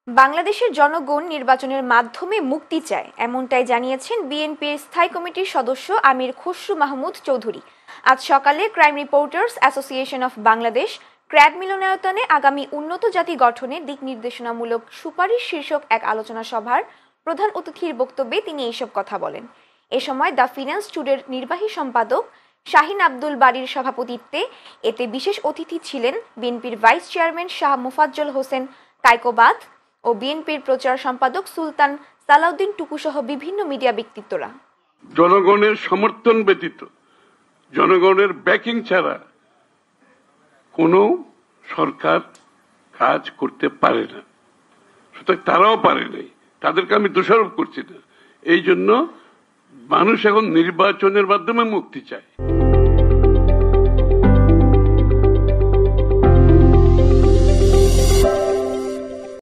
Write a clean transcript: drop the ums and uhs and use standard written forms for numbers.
বাংলাদেশের জনগণ নির্বাচনের মাধ্যমে মুক্তি চায়, এমনটাই জানিয়েছেন বিএনপির স্থায়ী কমিটির সদস্য আমির খসরু মাহমুদ চৌধুরী। আজ সকালে crime reporters association of Bangladesh crab মিলনায়তনে আগামী উন্নত জাতি গঠনে দিক নির্দেশনামূলক সুপারিশ শীর্ষক এক আলোচনা সভার প্রধান অতিথির বক্তব্যে তিনি এইসব কথা বলেন। এ সময় দ্য ফিন্যান্স টুডের নির্বাহী সম্পাদক শাহিন আব্দুল বারীর সভাপতিত্বে এতে বিশেষ অতিথি ছিলেন বিএনপির ভাইস চেয়ারম্যান শাহ মোফাজ্জল হোসেন কায়কোবাদ ও বিএনপির প্রচার সম্পাদক সুলতান সালাউদ্দিন টুকু সহ বিভিন্ন মিডিয়া ব্যক্তিত্বরা। জনগণের সমর্থন ব্যতীত, জনগণের ব্যাকিং ছাড়া কোনো সরকার কাজ করতে পারে না। সুতরাং তারাও পারে নাই, তাদেরকে আমি দোষারোপ করছি না। এই জন্য মানুষ এখন নির্বাচনের মাধ্যমে মুক্তি চায়।